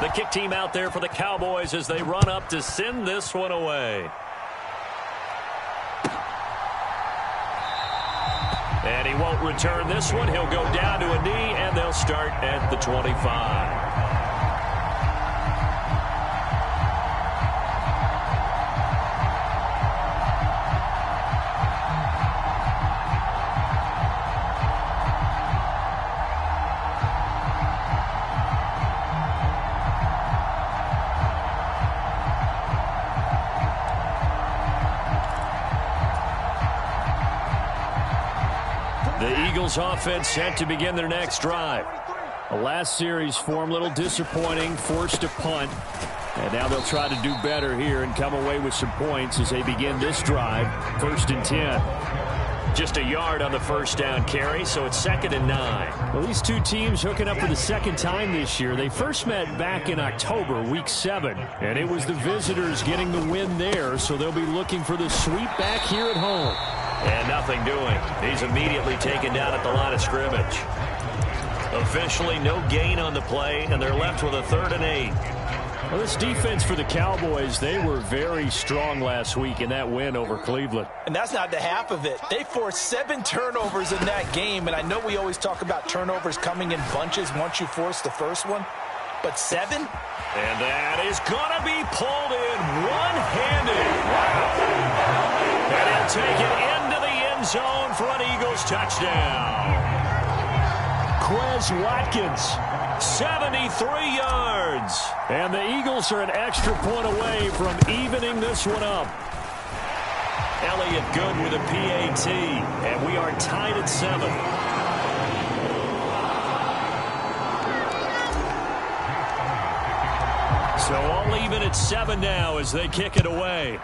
The kick team out there for the Cowboys as they run up to send this one away. And he won't return this one. He'll go down to a knee, and they'll start at the 25. The Eagles offense set to begin their next drive. The last series form a little disappointing, forced a punt. And now they'll try to do better here and come away with some points as they begin this drive. 1st and 10. Just a yard on the first down carry, so it's 2nd and 9. Well, these two teams hooking up for the second time this year. They first met back in October, week 7. And it was the visitors getting the win there, so they'll be looking for the sweep back here at home. And nothing doing. He's immediately taken down at the line of scrimmage. Officially no gain on the play, and they're left with a 3rd and 8. Well, this defense for the Cowboys, they were very strong last week in that win over Cleveland. And that's not the half of it. They forced 7 turnovers in that game, and I know we always talk about turnovers coming in bunches once you force the first one, but 7? And that is going to be pulled in one-handed. Wow. And he'll take it into the end zone for an Eagles touchdown. Quez Watkins, 73 yards. And the Eagles are an extra point away from evening this one up. Elliott Good with a PAT, and we are tied at 7. So all even at 7 now as they kick it away.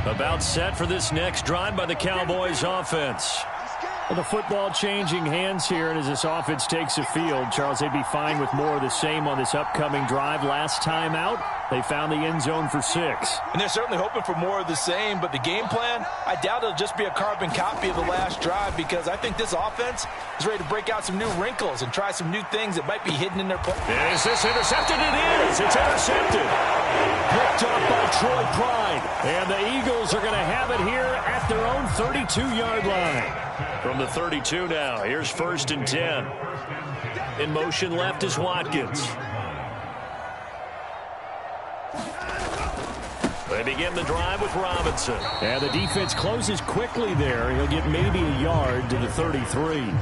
About set for this next drive by the Cowboys offense. Well, the football changing hands here, and as this offense takes the field, Charles, they'd be fine with more of the same on this upcoming drive. Last time out, they found the end zone for 6. And they're certainly hoping for more of the same, but the game plan, I doubt it'll just be a carbon copy of the last drive, because I think this offense is ready to break out some new wrinkles and try some new things that might be hidden in their play. Is this intercepted? It is. It's intercepted. Picked off by Troy Pride. And the Eagles are going to have it here at their own 32-yard line. From the 32 now, here's 1st and 10. In motion left is Watkins. They begin the drive with Robinson. And the defense closes quickly there. He'll get maybe a yard to the 33.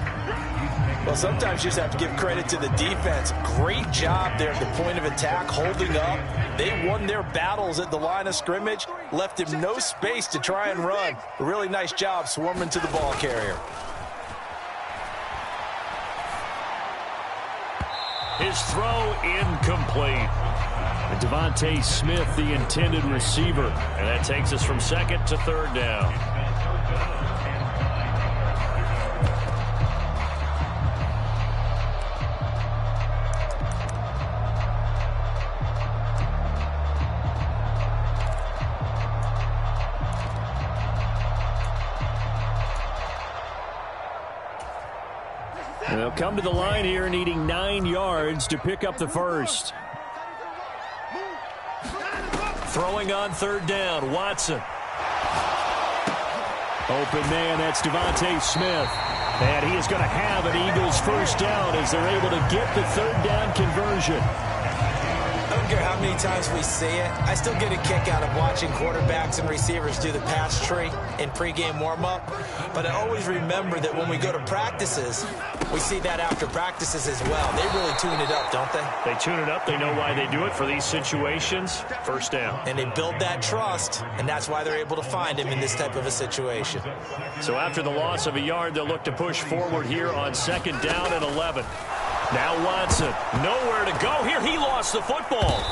Well, sometimes you just have to give credit to the defense. Great job there at the point of attack, holding up. They won their battles at the line of scrimmage, left him no space to try and run. A really nice job swarming to the ball carrier. His throw incomplete. And Devontae Smith, the intended receiver. And that takes us from 2nd to 3rd down. They'll come to the line here needing 9 yards to pick up the first. Throwing on third down, Watson. Open man, that's Devontae Smith. And he is going to have an Eagles first down as they're able to get the third down conversion. I don't care how many times we see it. I still get a kick out of watching quarterbacks and receivers do the pass tree in pregame warm-up. But I always remember that when we go to practices, we see that after practices as well. They really tune it up, don't they? They tune it up. They know why they do it for these situations. First down. And they build that trust, and that's why they're able to find him in this type of a situation. So after the loss of a yard, they'll look to push forward here on second down and 11. Now Watson, nowhere to go here. He lost the football.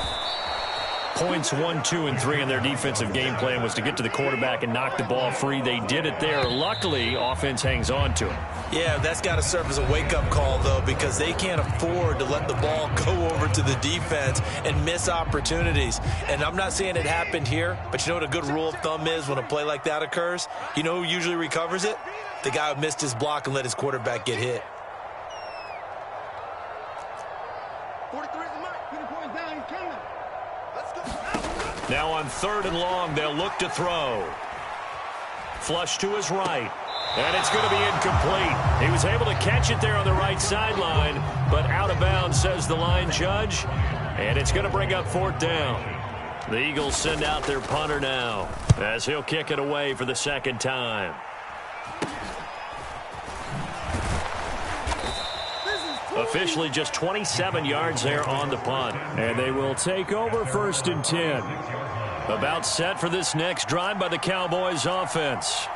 Points 1, 2, and 3 in their defensive game plan was to get to the quarterback and knock the ball free. They did it there. Luckily, offense hangs on to it. Yeah, that's got to serve as a wake-up call, though, because they can't afford to let the ball go over to the defense and miss opportunities. And I'm not saying it happened here, but you know what a good rule of thumb is when a play like that occurs? You know who usually recovers it? The guy who missed his block and let his quarterback get hit. Now on third and long, they'll look to throw. Flush to his right. And it's going to be incomplete. He was able to catch it there on the right sideline, but out of bounds, says the line judge. And it's going to bring up fourth down. The Eagles send out their punter now as he'll kick it away for the second time. Officially just 27 yards there on the punt. And they will take over first and 10. About set for this next drive by the Cowboys offense.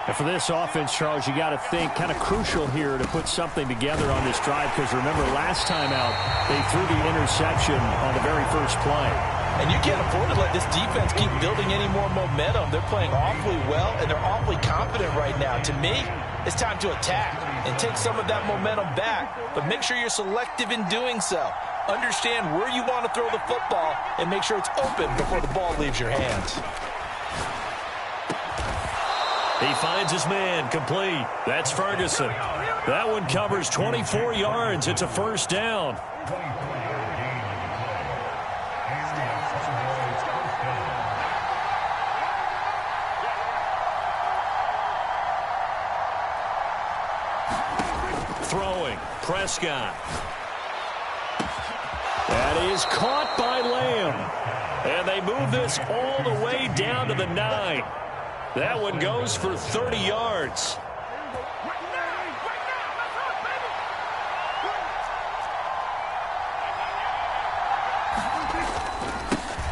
And for this offense, Charles, you got to think kind of crucial here to put something together on this drive, because remember last time out they threw the interception on the very first play. And you can't afford to let this defense keep building any more momentum. They're playing awfully well, and they're awfully confident right now. To me, it's time to attack and take some of that momentum back, but make sure you're selective in doing so. Understand where you want to throw the football and make sure it's open before the ball leaves your hands. He finds his man, complete. That's Ferguson. That one covers 24 yards. It's a first down. Throwing, Prescott. That is caught by Lamb. And they move this all the way down to the 9. That one goes for 30 yards.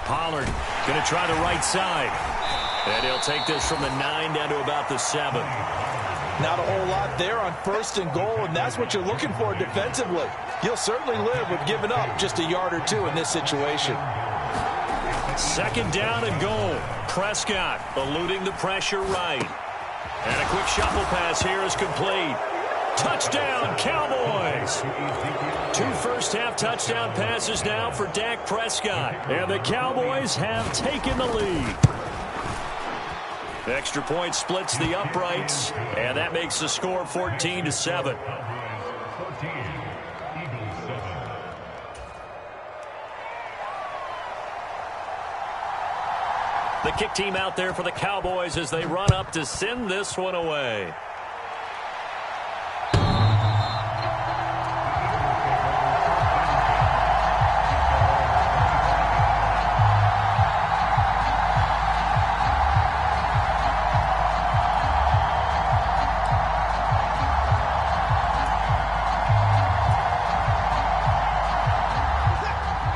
Pollard going to try the right side. And he'll take this from the 9 down to about the 7. Not a whole lot there on first and goal, and that's what you're looking for defensively. You'll certainly live with giving up just a yard or two in this situation. Second down and goal. Prescott eluding the pressure right. And a quick shuffle pass here is complete. Touchdown, Cowboys. 2 first-half touchdown passes now for Dak Prescott. And the Cowboys have taken the lead. Extra point splits the uprights, and that makes the score 14-7. The kick team out there for the Cowboys as they run up to send this one away.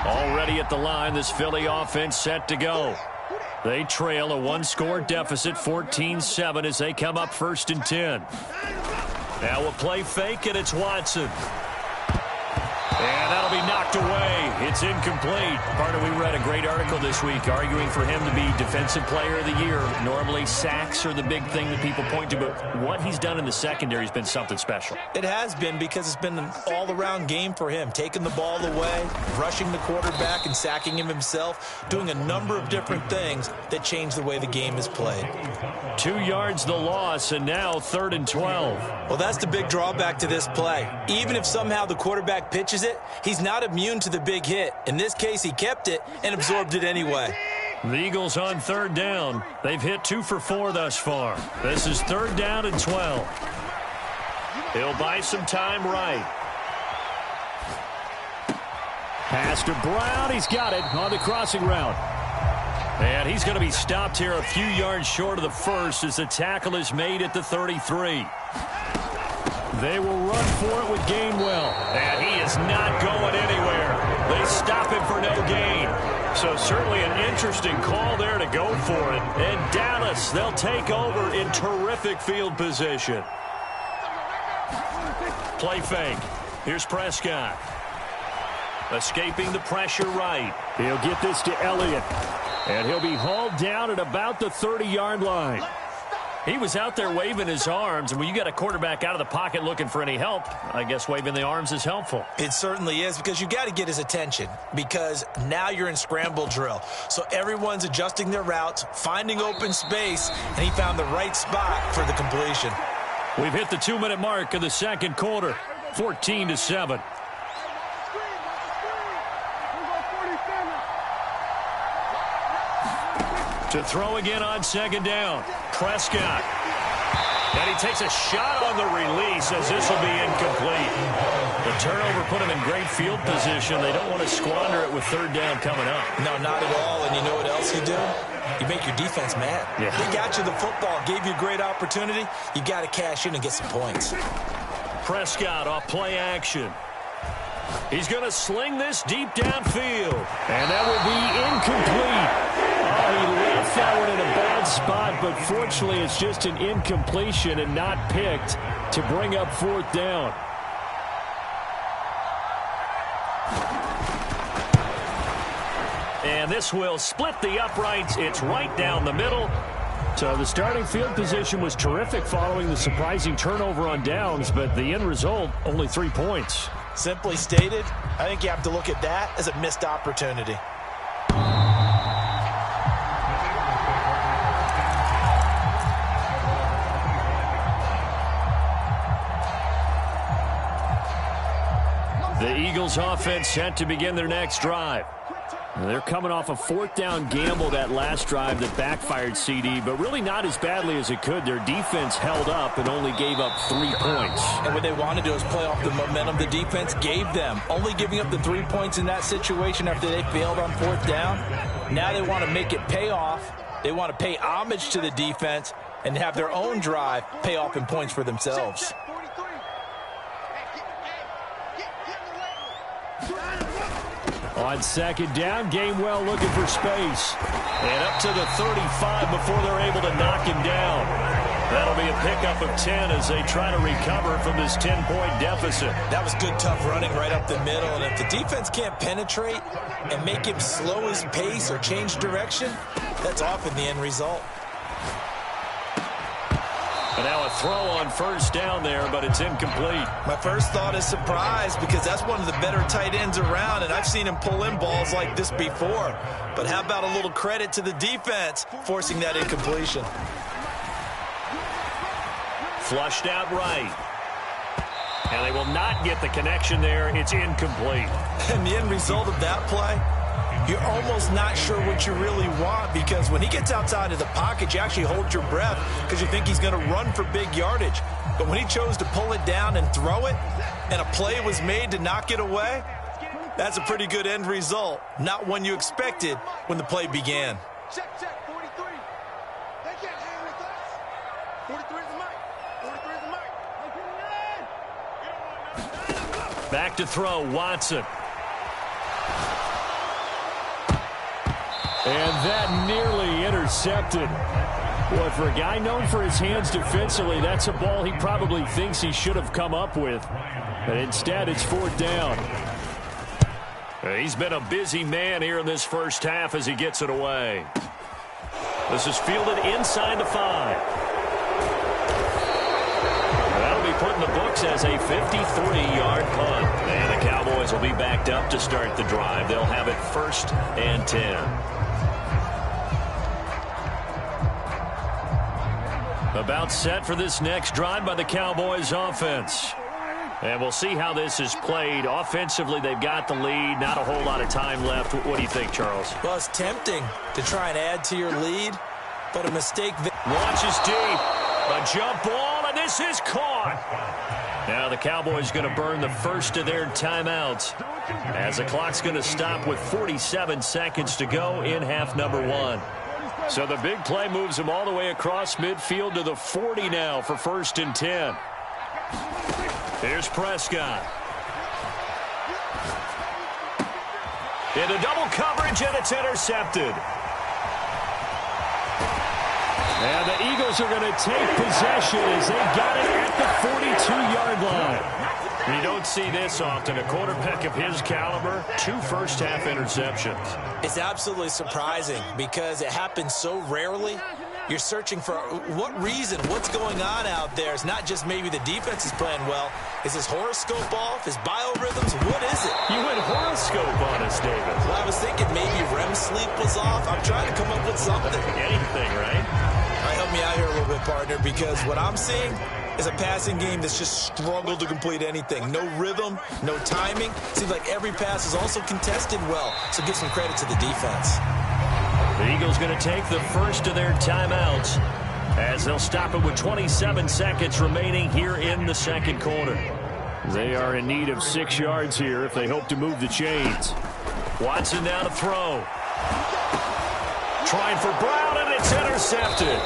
Already at the line, this Philly offense set to go. They trail a 1-score deficit, 14-7, as they come up first and 10. Now a play fake, and it's Watson. And that'll be knocked away. It's incomplete. Carter, we read a great article this week arguing for him to be Defensive Player of the Year. Normally, sacks are the big thing that people point to, but what he's done in the secondary has been something special. It has been, because it's been an all-around game for him. Taking the ball away, rushing the quarterback, and sacking him himself, doing a number of different things that change the way the game is played. 2 yards the loss, and now 3rd and 12. Well, that's the big drawback to this play. Even if somehow the quarterback pitches it, he's not immune to the big hit. In this case, he kept it and absorbed it anyway. The Eagles on third down. They've hit 2 for 4 thus far. This is third down and 12. He'll buy some time right. Pass to Brown. He's got it on the crossing route. And he's going to be stopped here a few yards short of the first as the tackle is made at the 33. They will run for it with Gainwell. And he is not going anywhere. They stop him for no gain. So certainly an interesting call there to go for it. And Dallas, they'll take over in terrific field position. Play fake. Here's Prescott. Escaping the pressure right. He'll get this to Elliott. And he'll be hauled down at about the 30-yard line. He was out there waving his arms, and when you got a quarterback out of the pocket looking for any help, I guess waving the arms is helpful. It certainly is, because you got to get his attention, because now you're in scramble drill. So everyone's adjusting their routes, finding open space, and he found the right spot for the completion. We've hit the 2-minute mark of the second quarter, 14-7. To throw again on second down. Prescott. And he takes a shot on the release as this will be incomplete. The turnover put him in great field position. They don't want to squander it with third down coming up. No, not at all. And you know what else you do? You make your defense mad. Yeah. They got you the football, gave you a great opportunity. You got to cash in and get some points. Prescott off play action. He's going to sling this deep downfield. And that will be incomplete. Oh, he left that one in a bad spot, but fortunately it's just an incompletion and not picked to bring up fourth down. And this will split the uprights. It's right down the middle. So the starting field position was terrific following the surprising turnover on downs, but the end result, only 3 points. Simply stated, I think you have to look at that as a missed opportunity. The Eagles offense set to begin their next drive. They're coming off a fourth down gamble that last drive that backfired CD, but really not as badly as it could. Their defense held up and only gave up 3 points. And what they want to do is play off the momentum the defense gave them. Only giving up the 3 points in that situation after they failed on fourth down. Now they want to make it pay off. They want to pay homage to the defense and have their own drive pay off in points for themselves. On second down, Gainwell looking for space. And up to the 35 before they're able to knock him down. That'll be a pickup of 10 as they try to recover from this 10-point deficit. That was good, tough running right up the middle. And if the defense can't penetrate and make him slow his pace or change direction, that's often the end result. And now a throw on first down there, but it's incomplete. My first thought is surprise, because that's one of the better tight ends around, and I've seen him pull in balls like this before. But how about a little credit to the defense forcing that incompletion? Flushed out right. And they will not get the connection there. It's incomplete. And the end result of that play, you're almost not sure what you really want, because when he gets outside of the pocket, you actually hold your breath because you think he's going to run for big yardage. But when he chose to pull it down and throw it, and a play was made to knock it away, that's a pretty good end result. Not one you expected when the play began. Check, 43. They can't hang with us. 43 is the mic. 43 is the mic. Back to throw, Watson. And that nearly intercepted. Boy, for a guy known for his hands defensively, that's a ball he probably thinks he should have come up with. But instead, it's fourth down. He's been a busy man here in this first half as he gets it away. This is fielded inside the 5. That'll be put in the books as a 53-yard punt. And the Cowboys will be backed up to start the drive. They'll have it 1st and 10. About set for this next drive by the Cowboys offense. And we'll see how this is played. Offensively, they've got the lead. Not a whole lot of time left. What do you think, Charles? Well, it's tempting to try and add to your lead, but a mistake. Launches deep. A jump ball, and this is caught. Now the Cowboys going to burn the first of their timeouts as the clock's going to stop with 47 seconds to go in half number 1. So the big play moves them all the way across midfield to the 40 now for 1st and 10. Here's Prescott. Into double coverage, and it's intercepted. And the Eagles are going to take possession as they got it at the 42-yard line. You don't see this often. A quarterback of his caliber, 2 first-half interceptions. It's absolutely surprising because it happens so rarely. You're searching for what reason, what's going on out there. It's not just maybe the defense is playing well. Is his horoscope off? His biorhythms? What is it? You went horoscope on us, David. Well, I was thinking maybe REM sleep was off. I'm trying to come up with something. Anything, right? All right, help me out here a little bit, partner, because what I'm seeing is a passing game that's just struggled to complete anything. No rhythm, no timing. Seems like every pass is also contested well, so give some credit to the defense. The Eagles going to take the first of their timeouts as they'll stop it with 27 seconds remaining here in the second quarter. They are in need of 6 yards here if they hope to move the chains. Watson now to throw. Trying for Brown, and it's intercepted.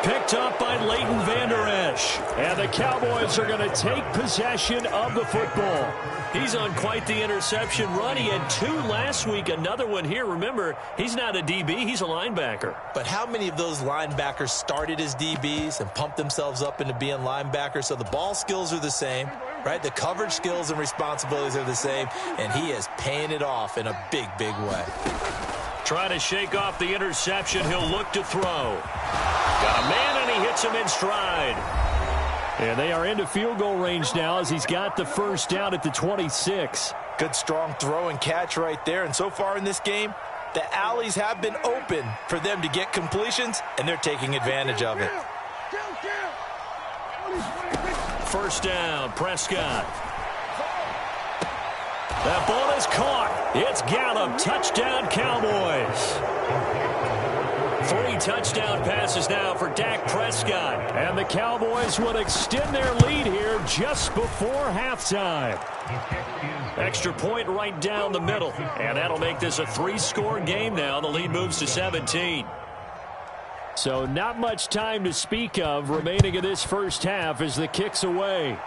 Picked up by Leighton Vander Esch. And the Cowboys are going to take possession of the football. He's on quite the interception run. He had 2 last week, another one here. Remember, he's not a DB, he's a linebacker. But how many of those linebackers started as DBs and pumped themselves up into being linebackers? So the ball skills are the same, right? The coverage skills and responsibilities are the same, and he is paying it off in a big, big way. Trying to shake off the interception. He'll look to throw. Got a man, and he hits him in stride. And they are into field goal range now as he's got the first down at the 26. Good, strong throw and catch right there. And so far in this game, the alleys have been open for them to get completions, and they're taking advantage of it. First down, Prescott. That ball is caught. It's Gallup. Touchdown, Cowboys. 3 touchdown passes now for Dak Prescott. And the Cowboys would extend their lead here just before halftime. Extra point right down the middle. And that'll make this a 3-score game now. The lead moves to 17. So not much time to speak of remaining in this first half as the kick's away.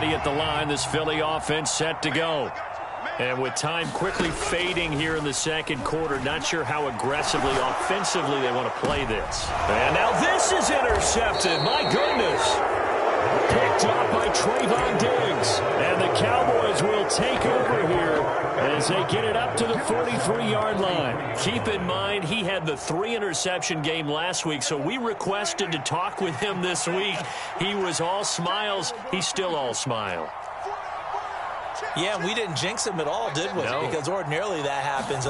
At the line, this Philly offense set to go. And with time quickly fading here in the second quarter, not sure how aggressively, offensively they want to play this. And now this is intercepted. My goodness. Picked up by Trayvon Diggs. And the Cowboys will take over here as they get it up to the 43-yard line. Keep in mind, he had the 3-interception game last week, so we requested to talk with him this week. He was all smiles. He's still all smile. Yeah, we didn't jinx him at all, did we? No. Because ordinarily that happens.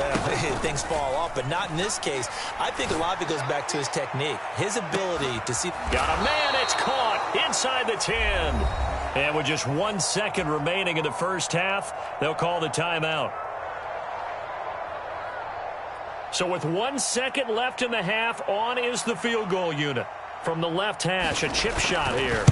Things fall off, but not in this case. I think a lot of it goes back to his technique, his ability to see. Got a man. It's caught inside the 10. And with just 1 second remaining in the first half, they'll call the timeout. So with 1 second left in the half, on is the field goal unit. From the left hash, a chip shot here.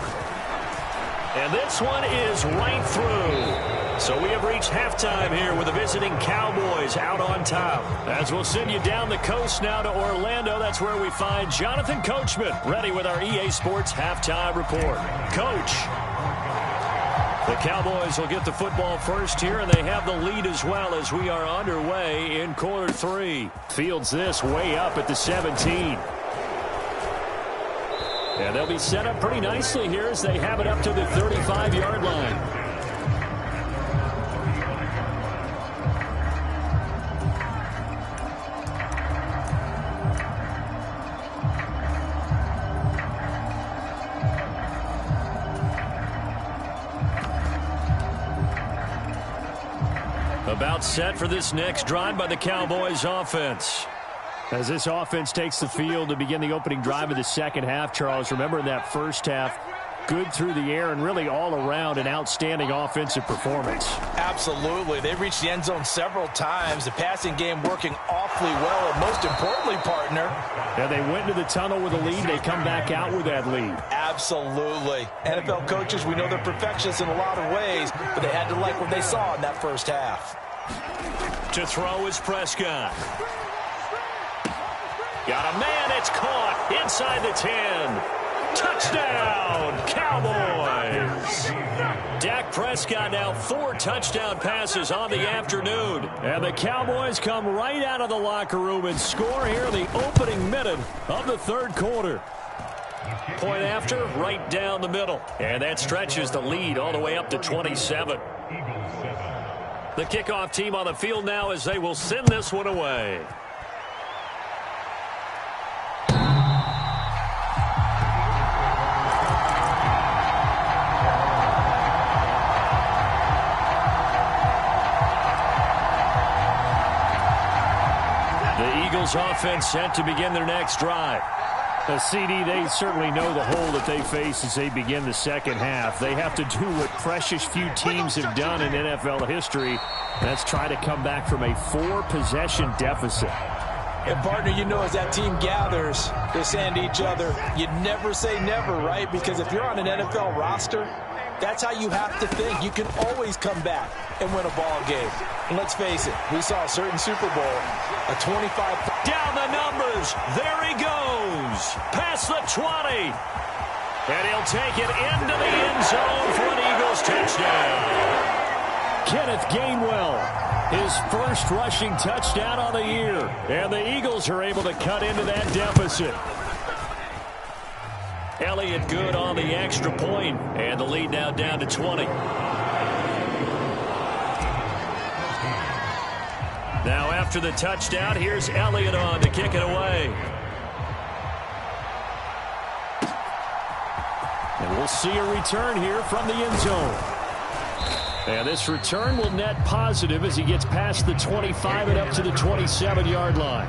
And this one is right through. So we have reached halftime here with the visiting Cowboys out on top. As we'll send you down the coast now to Orlando, that's where we find Jonathan Coachman, ready with our EA Sports halftime report. Coach. The Cowboys will get the football first here, and they have the lead as well as we are underway in quarter 3. Fields this way up at the 17. And they'll be set up pretty nicely here as they have it up to the 35-yard line. About set for this next drive by the Cowboys offense. As this offense takes the field to begin the opening drive of the second half, Charles, remember in that first half, good through the air and really all around an outstanding offensive performance. Absolutely. They reached the end zone several times. The passing game working awfully well. And most importantly, partner. And they went into the tunnel with a lead. They come back out with that lead. Absolutely. NFL coaches, we know they're perfectionists in a lot of ways, but they had to like what they saw in that first half. To throw is Prescott. Got a man. It's caught inside the 10. Touchdown, Cowboys! Dak Prescott now 4 touchdown passes on the afternoon. And the Cowboys come right out of the locker room and score here in the opening minute of the third quarter. Point after, right down the middle. And that stretches the lead all the way up to 27. The kickoff team on the field now as they will send this one away. Offense set to begin their next drive. The CD, they certainly know the hole that they face as they begin the second half. They have to do what precious few teams have done in NFL history. That's try to come back from a 4-possession deficit. And partner, you know, as that team gathers, they're saying to each other, you never say never, right? Because if you're on an NFL roster, that's how you have to think. You can always come back and win a ball game. And let's face it, we saw a certain Super Bowl, a 25... Down the numbers. There he goes. Past the 20. And he'll take it into the end zone for an Eagles touchdown. Kenneth Gainwell, his first rushing touchdown on the year. And the Eagles are able to cut into that deficit. Elliott good on the extra point, and the lead now down to 20. Now after the touchdown, here's Elliott on to kick it away. And we'll see a return here from the end zone. And this return will net positive as he gets past the 25 and up to the 27-yard line.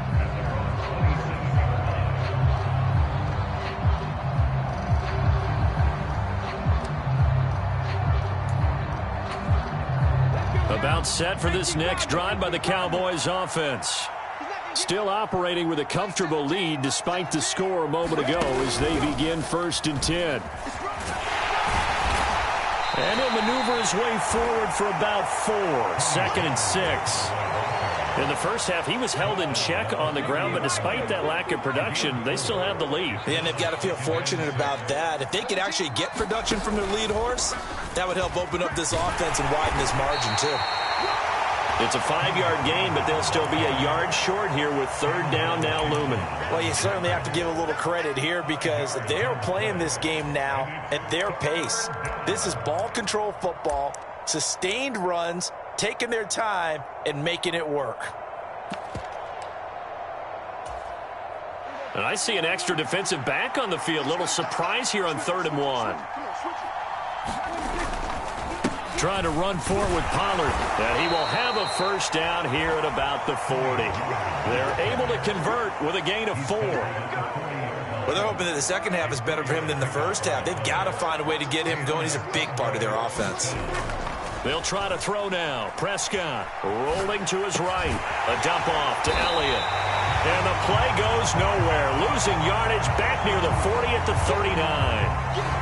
About set for this next drive by the Cowboys offense. Still operating with a comfortable lead despite the score a moment ago as they begin 1st and 10. And he'll maneuver his way forward for about 4. 2nd and 6. In the first half, he was held in check on the ground, but despite that lack of production, they still have the lead. And they've got to feel fortunate about that. If they could actually get production from their lead horse, that would help open up this offense and widen this margin, too. It's a 5-yard gain, but they'll still be a yard short here with 3rd down now looming. Well, you certainly have to give a little credit here because they are playing this game now at their pace. This is ball control football, sustained runs, taking their time and making it work. And I see an extra defensive back on the field. Little surprise here on 3rd and 1. Trying to run forward with Pollard. And he will have a first down here at about the 40. They're able to convert with a gain of 4. Well, they're hoping that the second half is better for him than the first half. They've got to find a way to get him going. He's a big part of their offense. They'll try to throw now. Prescott rolling to his right. A dump off to Elliott. And the play goes nowhere. Losing yardage back near the 40 at the 39.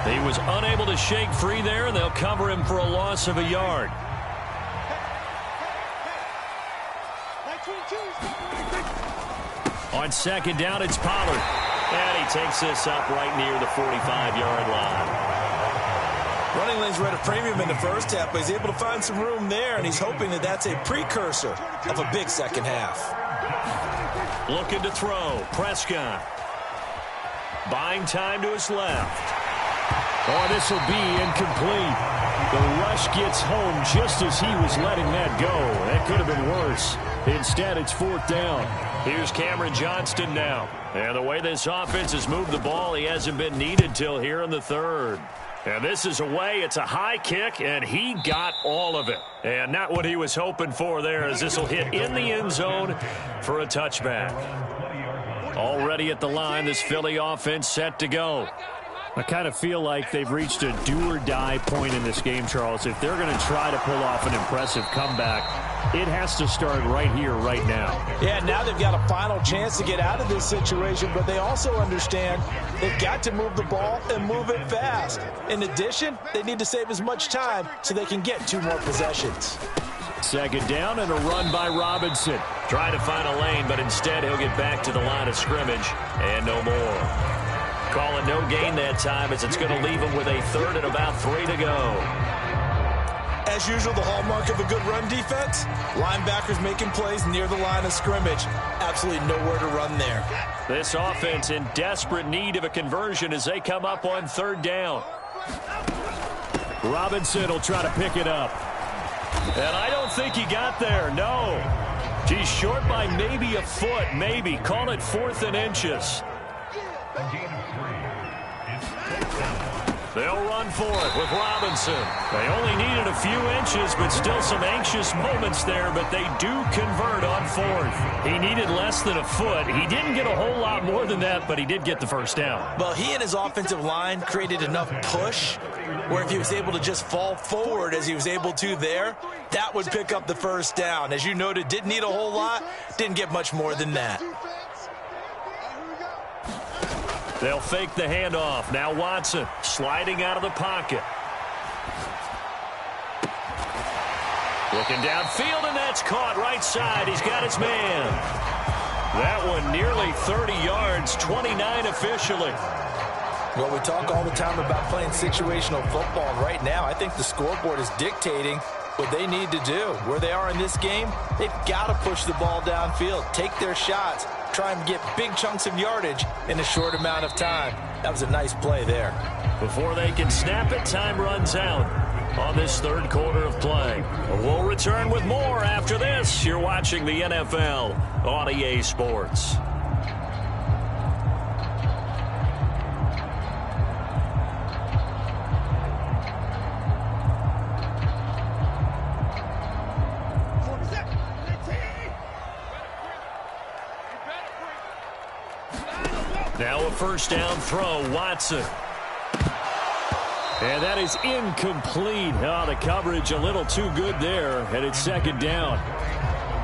He was unable to shake free there, and they'll cover him for a loss of a yard. On 2nd down, it's Pollard. And he takes this up right near the 45-yard line. Running lanes were at a premium in the first half, but he's able to find some room there, and he's hoping that that's a precursor of a big second half. Looking to throw. Prescott. Buying time to his left. Oh, this will be incomplete. The rush gets home just as he was letting that go. That could have been worse. Instead, it's 4th down. Here's Cameron Johnston now. And the way this offense has moved the ball, he hasn't been needed till here in the 3rd. And this is away. It's a high kick, and he got all of it. And not what he was hoping for there, as this will hit in the end zone for a touchback. Already at the line, this Philly offense set to go. I kind of feel like they've reached a do-or-die point in this game, Charles. If they're going to try to pull off an impressive comeback, it has to start right here, right now. Yeah, now they've got a final chance to get out of this situation, but they also understand they've got to move the ball and move it fast. In addition, they need to save as much time so they can get 2 more possessions. Second down and a run by Robinson. Trying to find a lane, but instead he'll get back to the line of scrimmage and no more. Calling no gain that time, as it's going to leave him with a 3rd and about 3 to go. As usual, the hallmark of a good run defense, linebackers making plays near the line of scrimmage. Absolutely nowhere to run there. This offense in desperate need of a conversion as they come up on 3rd down. Robinson will try to pick it up. And I don't think he got there, no. He's short by maybe a foot, maybe. Call it 4th and inches. They'll run for it with Robinson. They only needed a few inches, but still some anxious moments there, but they do convert on 4th. He needed less than a foot. He didn't get a whole lot more than that, but he did get the first down. Well, he and his offensive line created enough push where if he was able to just fall forward as he was able to there, that would pick up the first down. As you noted, didn't need a whole lot, didn't get much more than that. They'll fake the handoff. Now Watson sliding out of the pocket. Looking downfield, and that's caught right side. He's got his man. That one nearly 30 yards, 29 officially. Well, we talk all the time about playing situational football. And right now, I think the scoreboard is dictating what they need to do. Where they are in this game, they've got to push the ball downfield, take their shots, try and get big chunks of yardage in a short amount of time. That was a nice play there. Before they can snap it, time runs out on this 3rd quarter of play. We'll return with more after this. You're watching the NFL on EA Sports. Now a first down throw, Watson. And that is incomplete. Oh, the coverage a little too good there, and it's 2nd down.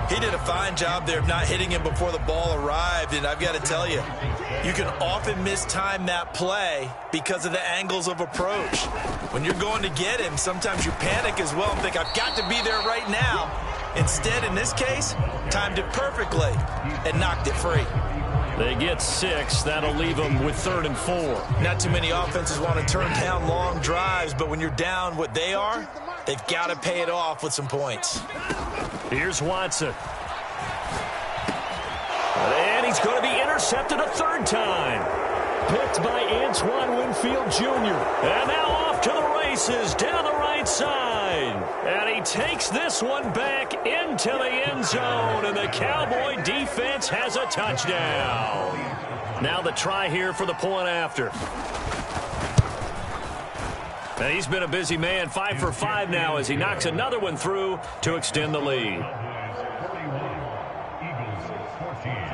He did a fine job there of not hitting him before the ball arrived, and I've got to tell you, you can often mistime that play because of the angles of approach. When you're going to get him, sometimes you panic as well and think, I've got to be there right now. Instead, in this case, timed it perfectly and knocked it free. They get 6. That'll leave them with 3rd and 4. Not too many offenses want to turn down long drives, but when you're down what they are, they've got to pay it off with some points. Here's Watson. And he's going to be intercepted a 3rd time. Picked by Antoine Winfield Jr. And now off to the races down the right side. And he takes this one back into the end zone. And the Cowboy defense has a touchdown. Now the try here for the point after. And he's been a busy man, 5 for 5 now as he knocks another one through to extend the lead.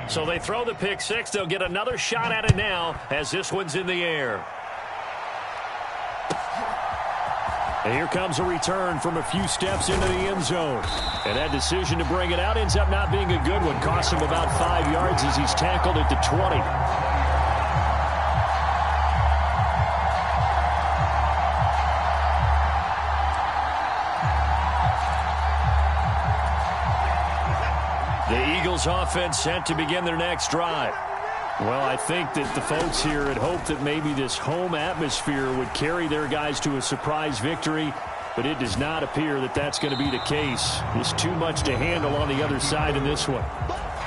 So they throw the pick 6. They'll get another shot at it now as this one's in the air. And here comes a return from a few steps into the end zone. And that decision to bring it out ends up not being a good one. Costs him about 5 yards as he's tackled at the 20. The Eagles offense set to begin their next drive. Well, I think that the folks here had hoped that maybe this home atmosphere would carry their guys to a surprise victory, but it does not appear that that's going to be the case. There's too much to handle on the other side in this one.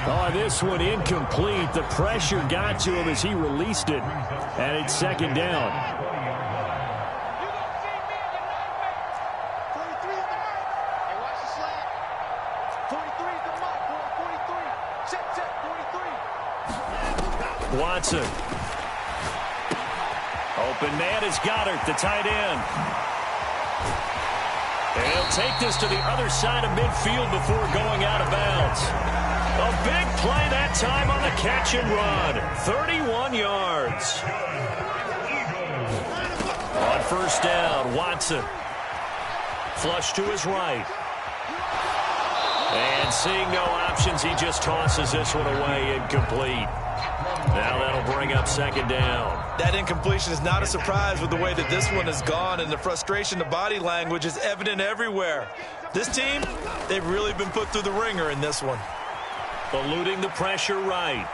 Oh, this one incomplete. The pressure got to him as he released it, and it's 2nd down. Watson. Open man is Goddard, the tight end. And he'll take this to the other side of midfield before going out of bounds. A big play that time on the catch and run. 31 yards. On first down, Watson. Flush to his right. And seeing no options, he just tosses this one away, incomplete. Now that'll bring up second down. That incompletion is not a surprise with the way that this one has gone, and the frustration, the body language is evident everywhere. This team, they've really been put through the ringer in this one. Eluding the pressure right.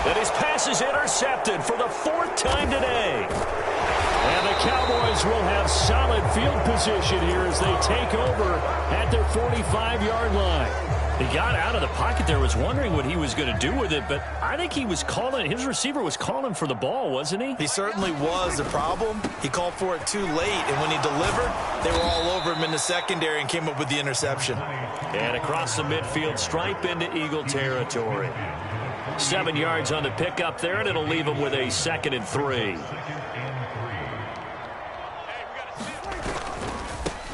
And his pass is intercepted for the 4th time today. And the Cowboys will have solid field position here as they take over at their 45-yard line. He got out of the pocket there, was wondering what he was going to do with it, but I think he was calling, his receiver was calling for the ball, wasn't he? He certainly was. The problem, he called for it too late, and when he delivered, they were all over him in the secondary and came up with the interception. And across the midfield, stripe into Eagle territory. 7 yards on the pickup there, and it'll leave him with a 2nd and 3.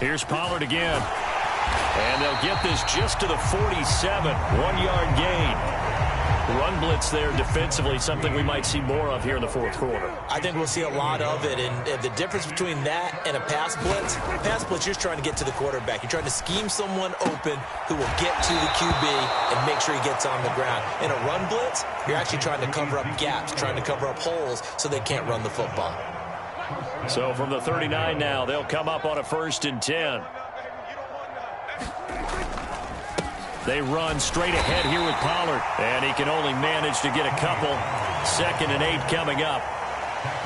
Here's Pollard again. And they'll get this just to the 47. 1-yard gain. Run blitz there defensively, something we might see more of here in the 4th quarter. I think we'll see a lot of it, and the difference between that and a pass blitz, you're trying to get to the quarterback. You're trying to scheme someone open who will get to the QB and make sure he gets on the ground. In a run blitz, you're actually trying to cover up gaps, trying to cover up holes so they can't run the football. So from the 39 now, they'll come up on a 1st and 10. They run straight ahead here with Pollard, and he can only manage to get a couple. 2nd and 8 coming up.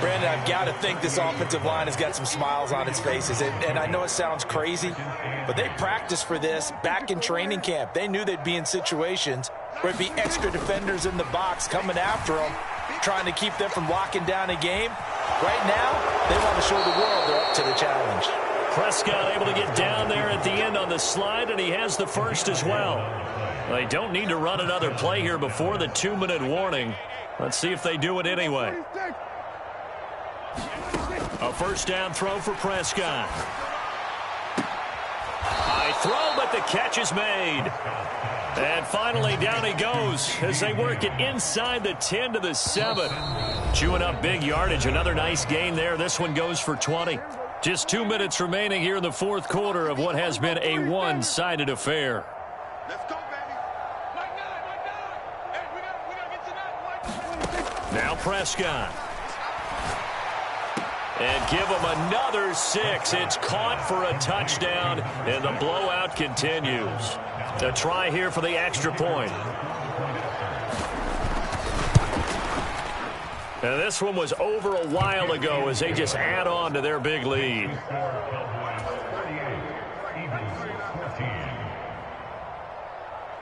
Brandon, I've got to think this offensive line has got some smiles on its faces, and I know it sounds crazy, but they practiced for this back in training camp. They knew they'd be in situations where it'd be extra defenders in the box coming after them, trying to keep them from locking down a game. Right now, they want to show the world they're up to the challenge. Prescott able to get down there at the end on the slide, and he has the first as well. They don't need to run another play here before the 2-minute warning. Let's see if they do it anyway. A first down throw for Prescott. High throw, but the catch is made. And finally, down he goes as they work it inside the 10 to the 7. Chewing up big yardage. Another nice gain there. This one goes for 20. Just 2 minutes remaining here in the 4th quarter of what has been a one-sided affair. Let's go, baby. Like nine. Hey, we gotta get to that. Now Prescott. And give him another 6. It's caught for a touchdown, and the blowout continues. A try here for the extra point. And this one was over a while ago as they just add on to their big lead.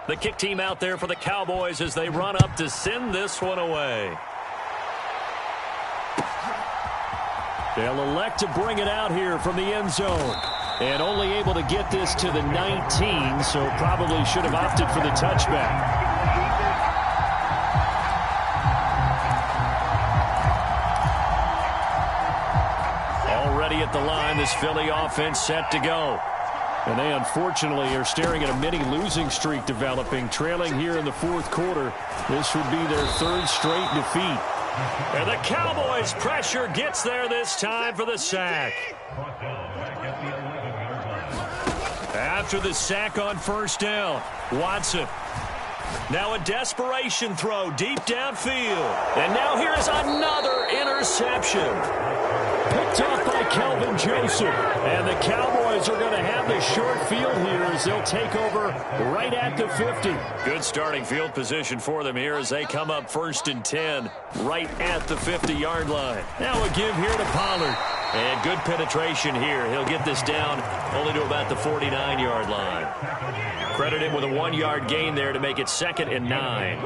The kick team out there for the Cowboys as they run up to send this one away. They'll elect to bring it out here from the end zone. And only able to get this to the 19, so probably should have opted for the touchback. At the line, this Philly offense set to go. And they unfortunately are staring at a mini losing streak developing, trailing here in the 4th quarter. This would be their 3rd straight defeat. And the Cowboys' pressure gets there this time for the sack. After the sack on first down, Watson. Now a desperation throw deep downfield. And now here is another interception. Picked off by Kelvin Joseph. And the Cowboys are going to have the short field here as they'll take over right at the 50. Good starting field position for them here as they come up 1st and 10 right at the 50-yard line. Now a give here to Pollard. And good penetration here. He'll get this down only to about the 49-yard line. Credit him with a 1-yard gain there to make it 2nd and 9.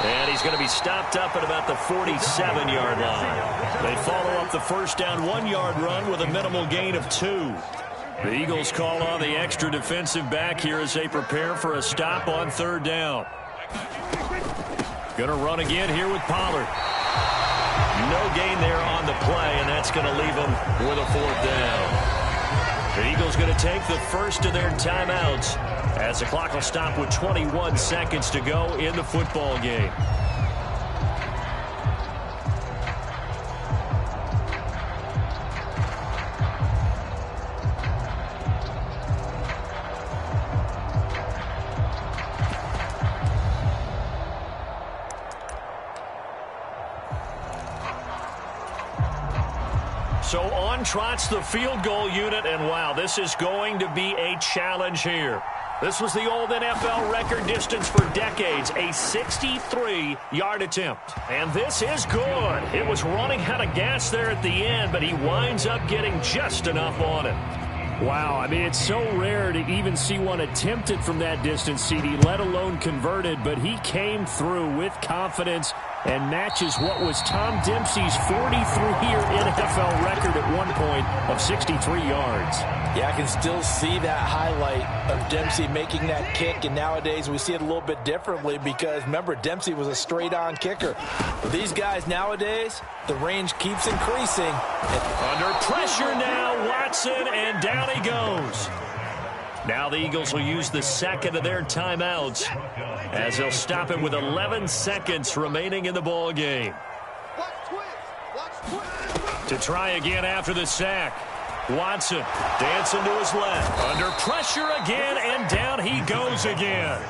And he's going to be stopped up at about the 47-yard line. They follow up the first down 1-yard run with a minimal gain of 2. The Eagles call on the extra defensive back here as they prepare for a stop on third down. Going to run again here with Pollard. No gain there on the play, and that's going to leave them with a fourth down. The Eagles going to take the first of their timeouts as the clock will stop with 21 seconds to go in the football game. So on trots the field goal unit, and wow, this is going to be a challenge here. This was the old NFL record distance for decades, a 63-yard attempt. And this is good. It was running out of gas there at the end, but he winds up getting just enough on it. Wow, I mean, it's so rare to even see one attempted from that distance, CD, let alone converted, but he came through with confidence and matches what was Tom Dempsey's 43-year NFL record at one point of 63 yards. Yeah, I can still see that highlight of Dempsey making that kick, and nowadays we see it a little bit differently because, remember, Dempsey was a straight-on kicker. But these guys nowadays, the range keeps increasing. Under pressure now, Watson, and down he goes. Now the Eagles will use the second of their timeouts as they'll stop it with 11 seconds remaining in the ball game. To try again after the sack. Watson dancing to his left. Under pressure again, and down he goes again.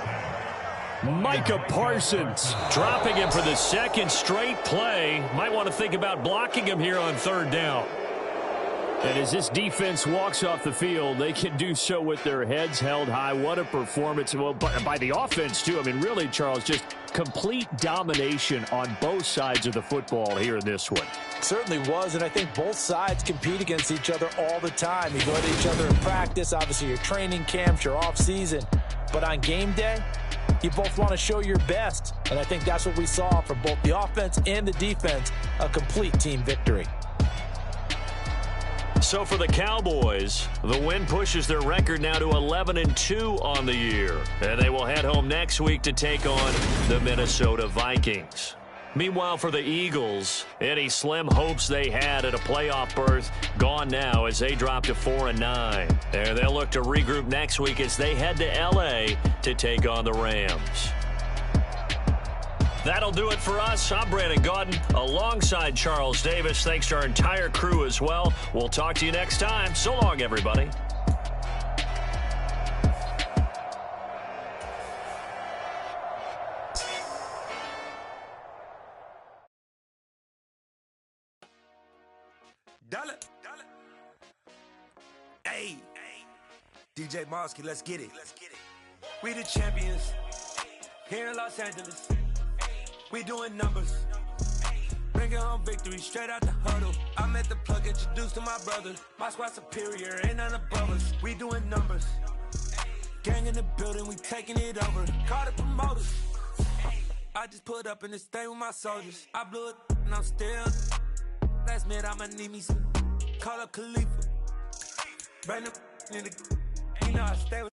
Micah Parsons dropping him for the second straight play. Might want to think about blocking him here on third down. And as this defense walks off the field, they can do so with their heads held high. What a performance. Well, by the offense, too. I mean, really, Charles, just complete domination on both sides of the football here in this one. Certainly was, and I think both sides compete against each other all the time. You go to each other in practice, obviously your training camps, your off-season. But on game day, you both want to show your best. And I think that's what we saw from both the offense and the defense, a complete team victory. So for the Cowboys, the win pushes their record now to 11-2 on the year. And they will head home next week to take on the Minnesota Vikings. Meanwhile, for the Eagles, any slim hopes they had at a playoff berth gone now as they drop to 4-9. And they'll look to regroup next week as they head to L.A. to take on the Rams. That'll do it for us. I'm Brandon Gaudin alongside Charles Davis. Thanks to our entire crew as well. We'll talk to you next time. So long, everybody. Dollar. Hey, DJ Mosky, let's get it. We the champions here in Los Angeles. We doing numbers. Bringing home victory straight out the huddle. I met the plug, introduced to my brother. My squad superior, ain't none above us. We doing numbers. Gang in the building, we taking it over. Call the promoters. I just put up in this thing with my soldiers. I blew it and I'm still. Last minute I'ma need me some. Call up Khalifa. Bring them in the. You know I stay with.